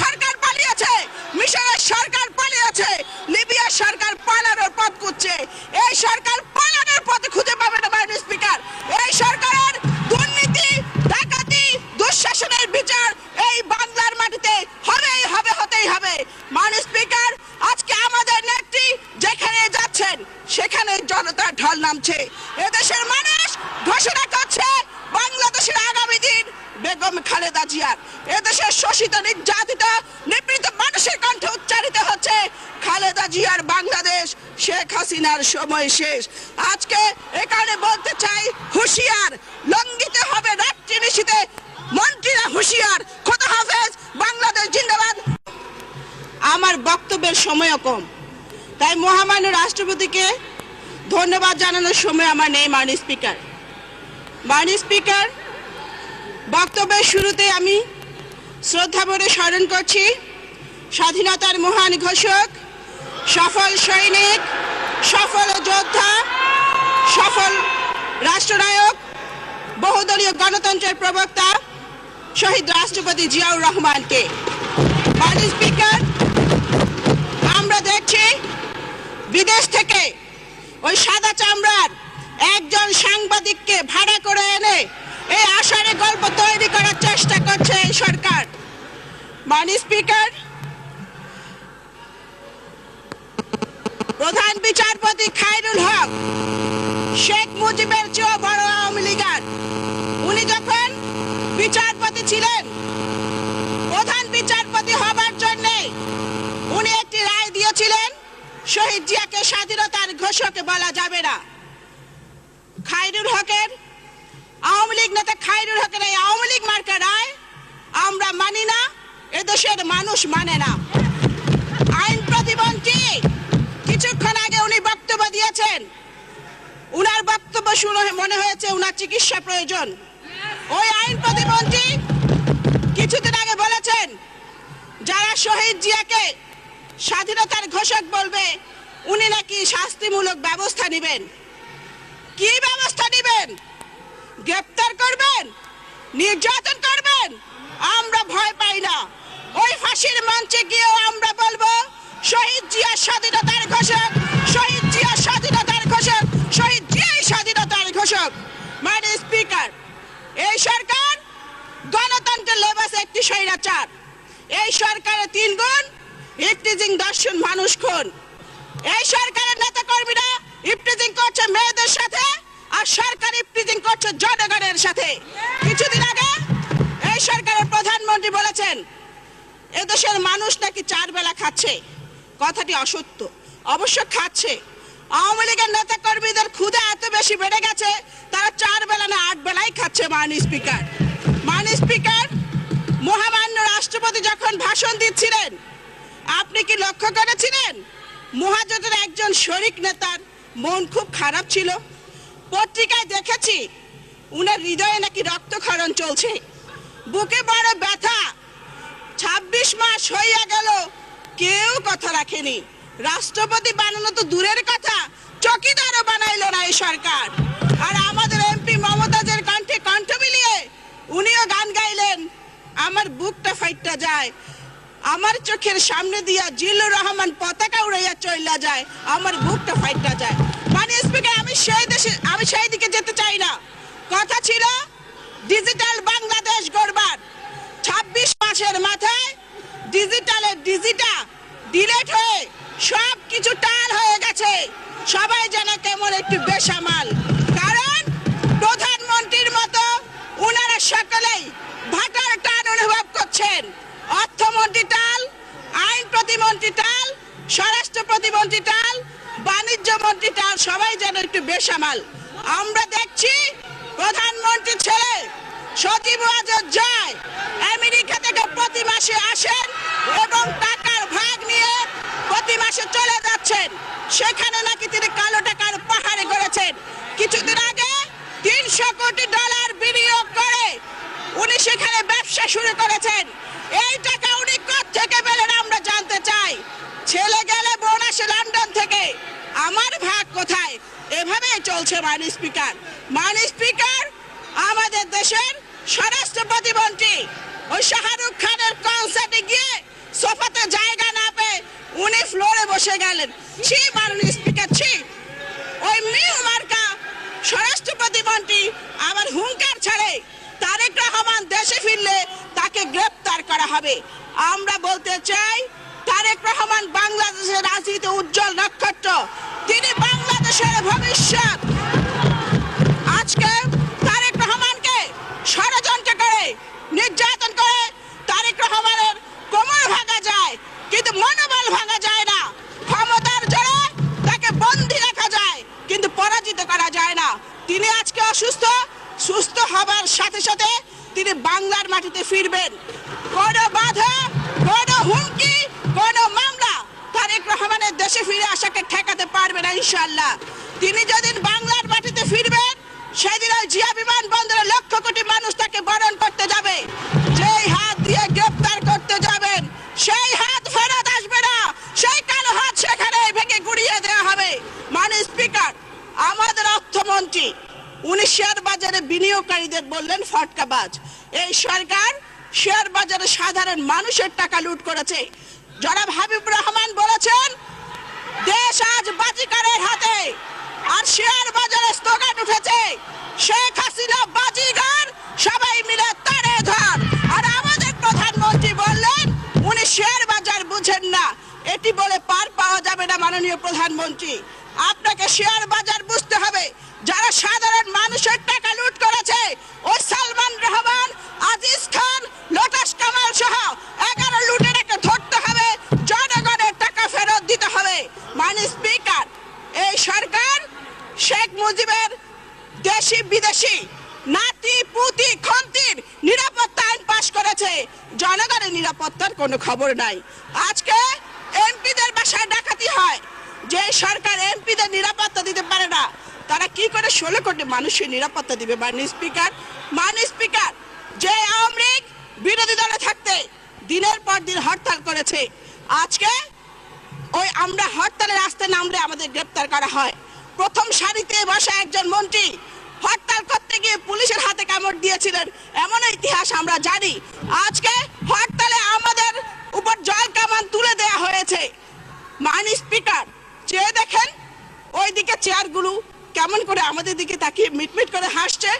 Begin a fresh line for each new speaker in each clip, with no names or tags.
সরকার পালিয়েছে, মিশরের সরকার পালিয়েছে, লিবিয়ার সরকার পালানোর পথ খুঁজছে। এই সরকার পালানোর পথ খুঁজে পাবে না মাননীয় স্পিকার। এই সরকারের দুর্নীতি, ডাকাতি, দুঃশাসনের বিচার এই বাংলার মাটিতে হবেই হবে, হতেই হবে। মাননীয় স্পিকার, আজকে আমাদের নেত্রী যেখানে যাচ্ছেন সেখানে জনতার ঢল নামছে। এদেশের মানুষ ঘোষণা করছে বাংলাদেশের আগামী দিন বেগম খালেদা জিয়ার। এদেশের শোষিত, নির্যাতিত, নিপীড়িত মানুষের কণ্ঠে উচ্চারিত হচ্ছে খালেদা জিয়ার বাংলাদেশ, শেখ হাসিনার সময় শেষ। আজকে এখানে বলতে চাই, হুঁশিয়ার, লঙ্ঘিত হবে রাত্রি নিশীথে মন্ত্রীরা হুঁশিয়ার। খোদা হাফেজ, বাংলাদেশ জিন্দাবাদ। আমার বক্তব্যের সময়ও কম, তাই মহামান্য রাষ্ট্রপতিকে ধন্যবাদ জানানোর সময় আমার নেই। মাননীয় স্পিকার, মাননীয় স্পিকার, বক্তব্যের শুরুতে আমি শ্রদ্ধা ভরে স্মরণ করছি স্বাধীনতার মহান ঘোষক, সফল সৈনিক, সফল যোদ্ধা, সফল রাষ্ট্রনায়ক, বহুদলীয় গণতন্ত্রের প্রবক্তা শহীদ রাষ্ট্রপতি জিয়াউর রহমানকে। মাননীয় স্পিকার, আমরা দেখছি বিদেশ থেকে ওই সাদা চামড়ার একজন সাংবাদিককে ভাড়া করে এনে এই আষাঢ়ে গল্প তৈরি করার চেষ্টা করছে এই সরকার। মাননীয় স্পিকার, প্রধান বিচারপতি খায়রুল হক শেখ মুজিবের চেয়েও বড় আওয়ামী লীগার। উনি যখন বিচারপতি ছিলেন, প্রধান বিচারপতি হবার জন্য উনি একটি রায় দিয়েছিলেন শহীদ জিয়াকে স্বাধীনতার ঘোষক বলা যাবে না। খায়রুল হকের, আওয়ামী লীগ নেতা খায়রুল হকের এই আওয়ামী লীগ মার্কা রায় আমরা মানি না, এদেশের মানুষ মানে না। আইন প্রতিমন্ত্রী কিছুক্ষণ আগে উনি বক্তব্য দিয়েছেন, উনার বক্তব্য শুনে মনে হয়েছে উনার চিকিৎসা প্রয়োজন। ওই আইন প্রতিমন্ত্রী কিছুদিন আগে বলেছেন যারা শহীদ জিয়াকে স্বাধীনতার ঘোষক বলবে উনি নাকি শাস্তিমূলক ব্যবস্থা নেবেন। কি ব্যবস্থা নেবেন? গ্রেপ্তার করবেন, নির্যাতন করবেন? আমরা ভয় পাই না। ওই ফাঁসির মঞ্চে গিয়েও আমরা বলবো শহীদ জিয়া স্বাধীনতার ঘোষক, শহীদ জিয়া স্বাধীনতার ঘোষক, শহীদ জিয়াই স্বাধীনতার ঘোষক। মাননীয় স্পিকার, এই সরকার গণতন্ত্রের লেবাসে একটি স্বৈরাচার। এই সরকারের 3 গুণ: ইফটিজিং, দর্শন, মানুষ খুন। এই সরকারের নেতা কর্মীরা ইফটিজিং করছে মেয়েদের সাথে, আর সরকার ইফটিজিং করছে জনগণের সাথে। কিছুদিন আগে এই সরকারের প্রধানমন্ত্রী বলেছেন এদেশের মানুষ নাকি 4 বেলা খাচ্ছে। কথাটি অসত্য। অবশ্য খাচ্ছে। আওয়ামী লীগের নেতা কর্মীদের ক্ষুধা এত বেশি বেড়ে গেছে তারা 4 বেলা না 8 বেলাই খাচ্ছে। মাননীয় স্পিকার, মাননীয় স্পিকার, মহামান্য রাষ্ট্রপতি যখন ভাষণ দিচ্ছিলেন আপনি কি লক্ষ্য করেছিলেন মহাজোটের একজন শরিক নেতার মন খুব খারাপ ছিল? পত্রিকায় দেখেছি উনার হৃদয়ে নাকি রক্তক্ষরণ চলছে, বুকে বড় ব্যথা। 26 মাস হইয়া গেল, কেউ কথা রাখেনি। রাষ্ট্রপতি বানানো তো দূরের কথা, চকিদারও বানাইল না এই সরকার। আর আমাদের এমপি মমতাজের কণ্ঠে কণ্ঠ মিলিয়ে উনিও গান গাইলেন, আমার বুকটা ফাইটটা যায়, আমার চোখের সামনে দিয়া জিল্লুর রহমান পতাকা উড়াইয়া চইলা যায়, আমার বুকটা ফাইটটা যায়। মাননীয় স্পিকার, আমি সেই দিকে যেতে চাই না। কথা ছিল ডিজিটাল বাংলাদেশ গড়বার। 26 মাসের মাথায় ডিজিটালের ডিজিটা ডিলেট হয়ে সব কিছু টাল হয়ে গেছে। সবাই যেন কেমন একটু বেসামাল। কারণ প্রধানমন্ত্রীর মতো ওনারা সকলেই ভাটার টান অনুভব করছেন। অর্থমন্ত্রী টাল, আইন প্রতিমন্ত্রী টাল, স্বরাষ্ট্র প্রতিমন্ত্রী টাল, বাণিজ্য মন্ত্রী টাল, সবাই যেন একটু বেসামাল। আমরা দেখছি প্রধানমন্ত্রী ছেলে সচিব ওয়াজেদ জয় আমেরিকা থেকে প্রতি মাসে আসেন এবং টাকার ভাগ নিয়ে প্রতি মাসে চলে যাচ্ছেন। সেখানে নাকি তিনি কালো টাকার পাহাড়ে গড়েছেন। কিছুদিন আগে 300 কোটি ডলার বিনিয়োগ করে উনি সেখানে ব্যবসা শুরু করেছেন। এই টাকা উনি কোত্থেকে পেলেন আমরা জানতে চাই। ছেলে গেলে বোন আসে লন্ডন থেকে, আমার ভাগ কোথায়? এভাবে চলছে। মাননীয় স্পিকার, মাননীয় স্পিকার, আমাদের দেশের স্বরাষ্ট্র প্রতিমন্ত্রী ওই শাহরুখ খানের কনসার্টে গিয়ে বসে গেলেন। ছি মাননীয় স্পিকার, ছি। ওই মিউ মার্কা স্বরাষ্ট্র প্রতিমন্ত্রী আবার হুঙ্কার ছাড়ে তারেক রহমান দেশে ফিরলে তাকে গ্রেপ্তার করা হবে। আমরা বলতে চাই, তারেক রহমান বাংলাদেশের রাজনীতিতে উজ্জ্বল নক্ষত্র, তিনি বাংলাদেশের ভবিষ্যৎ। আজকে তারেক রহমানকে ষড়যন্ত্র করে নির্যাতন করে তারেক রহমানের কোমর ভাঙা যায়, কিন্তু মনোবল ভাঙা যায় না। ক্ষমতার জোরে তাকে বন্দী রাখা যায়, কিন্তু পরাজিত করা যায় না। তিনি আজকে অসুস্থ, সুস্থ হবার সাথে সাথে তিনি বাংলার মাটিতে ফিরবেন। কোনো বাধা, কোনো হুমকি, কোনো মামলা তারেক রহমানের দেশে ফিরে আসাকে ঠেকাতে পারবে না ইনশাআল্লাহ। তিনি যেদিন বাংলার মাটিতে ফিরবেন, সেদিন ওই জিয়া বিমানবন্দরে লক্ষ কোটি মানুষ তাকে বরণ করতে যাবে। যেই হাত দিয়ে গ্রেপ্তার করতে যাবেন, সেই হাত ফেরত আসবে না, সেই কালো হাত সেখানে ভেঙে গুড়িয়ে দেওয়া হবে। মাননীয় স্পিকার, আমাদের অর্থমন্ত্রী উনি শেয়ার বাজারে বিনিয়োগকারীদের বললেন ফটকাবাজ। এই সরকার শেয়ার বাজারে সাধারণ মানুষের টাকা লুট করেছে। জনাব হাবিবুর রহমান বলেছেন দেশ আজ বাজিকারের হাতে, আর শেয়ার বাজারে স্লোগান উঠেছে শেখ হাসিনা বাজিগার, সবাই মিলে তারে ধর। আর আমাদের প্রধানমন্ত্রী বললেন উনি শেয়ার বাজার বুঝেন না। এটি বলে পার পাওয়া যাবে না মাননীয় প্রধানমন্ত্রী, আপনাকে শেয়ার বাজার বুঝতে হবে। যারা সাধারণ মানুষের টাকা লুট করেছে, ওই সালমান রহমান, আজিজ খান, লোটাস কামাল সহ 11 লুটেরাকে ধরতে হবে, জনগণের টাকা ফেরত দিতে হবে। মাননীয় স্পিকার, এই সরকার শেখ মুজিবের দেশি বিদেশি নাতি পুতি খন্তির নিরাপত্তা আইন পাশ করেছে, জনগণের নিরাপত্তার কোনো খবর নাই। আজকে এমপিদের বাসায় ডাকাতি হয়, যে সরকার এমপিদের নিরাপত্তা দিতে পারে না, তারা কি করে 16 কোটি মানুষের নিরাপত্তা দিবে? মাননীয় স্পিকার, যে আওয়ামী লীগ বিরোধী দলে থাকতে দিনের পর দিন হরতাল করেছে, আজকে ওই আমরা হরতালের রাস্তায় নামলে আমাদের গ্রেপ্তার করা হয়। প্রথম সারিতে বসা একজন মন্ত্রী হরতাল করতে গিয়ে পুলিশের হাতে কামড় দিয়েছিলেন, এমন ইতিহাস আমরা জানি। আজকে হরতালে আমাদের উপর জল কামান তুলে দেওয়া হয়েছে। মাননীয় স্পিকার, চেয়ে দেখেন ওইদিকে চেয়ারগুলো কেমন করে আমাদের দিকে তাকিয়ে মিটমিট করে হাসছে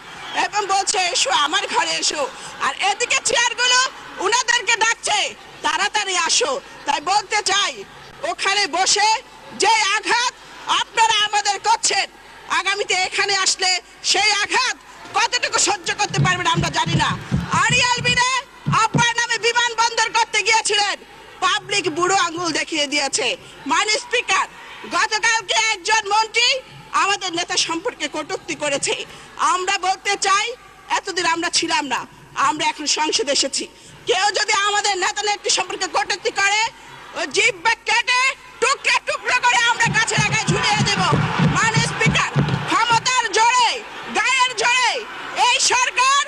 এবং বলছে এসো আমার ঘরে এসো, আর এদিকে চেয়ারগুলো উনাদেরকে ডাকছে তাড়াতাড়ি আসো। তাই বলতে চাই, ওখানে বসে যে আঘাত আপনারা আমাদের করছেন, আগামীতে এখানে আসলে সেই আঘাত কতটুকু সহ্য করতে পারবেন আমরা জানি না। আরিয়াল বিনে আব্বার নামে বিমানবন্দর করতে গিয়েছিলেন, পাবলিক বুড়ো আঙ্গুল দেখিয়ে দিয়েছে। মাননীয় স্পিকার, গতকালকে একজন মন্ত্রী আমাদের নেতা সম্পর্কে কটূক্তি করেছে। আমরা বলতে চাই, এতদিন আমরা ছিলাম না, আমরা এখন সংসদে এসেছি। কেউ যদি আমাদের নেতা নেত্রী সম্পর্কে কটূক্তি করে, ও জিহ্বা কেটে টুকরা টুকরা করে আমরা গাছের আগায় ঝুলিয়ে দেব। মাননীয় স্পিকার, ক্ষমতার জোরে, গায়ের জোরে এই সরকার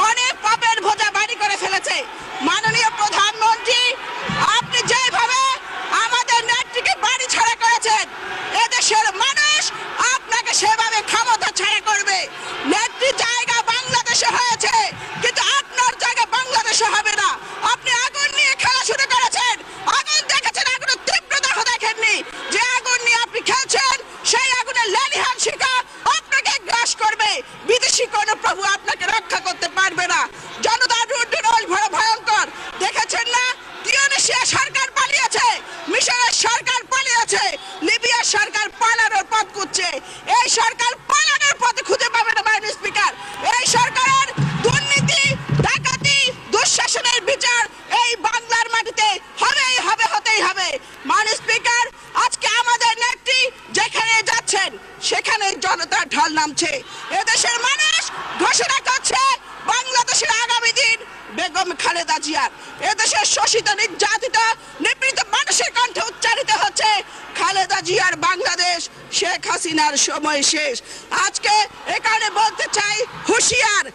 অনেক পাপের বোঝা বাড়ি করে ফেলেছে। মাননীয় প্রধানমন্ত্রী, আপনি যেভাবে আমাদের নেত্রীকে বাড়ি ছাড়া করেছেন, এদেশের মানুষ আপনাকে সেভাবে ক্ষমতা ছাড়া করবে। নেত্রী জায়গা বাংলাদেশে হয়েছে, কিন্তু আপনার জায়গা বাংলাদেশে হবে না। আপনি আগুন নিয়ে খেলা শুরু করেছেন, আগুন দেখেছেন, আগুনের তীব্রতা দেখেননি। যে আগুন নিয়ে আপনি খেলছেন, সেই আগুনের লেলিহান শিখা আপনাকে গ্রাস করবে। বিদেশি কোন প্রভু আপনাকে রক্ষা করতে পারবে না। জনতার রুদ্ররোল ভয়ঙ্কর, দেখেছেন না? তিউনিসিয়া সরকার পালিয়েছে, মিশরের সরকার পালিয়েছে, লিবিয়ার সরকার পালানোর পথ খুঁজছে। এই সরকার পালানোর পথ খুঁজে পাবে না। মাননীয় স্পিকার, এই সরকারের দুর্নীতি, ডাকাতি, দুঃশাসনের বিচার এই বাংলার মাটিতে হবেই হবে, হতেই হবে। মাননীয় স্পিকার, আজকে আমাদের নেত্রী যেখানে যাচ্ছেন সেখানে জনতার ঢল নামছে। এদেশের মানুষ ঘোষণা করছে বাংলাদেশের আগামী দিন বেগম খালেদা জিয়ার। এদেশের শোষিত, নির্যাতিত, নিপীড়িত মানুষের কণ্ঠে উচ্চারিত হচ্ছে খালেদা জিয়ার বাংলাদেশ, শেখ হাসিনার সময় শেষ। আজকে এখানে বলতে চাই, হুঁশিয়ার,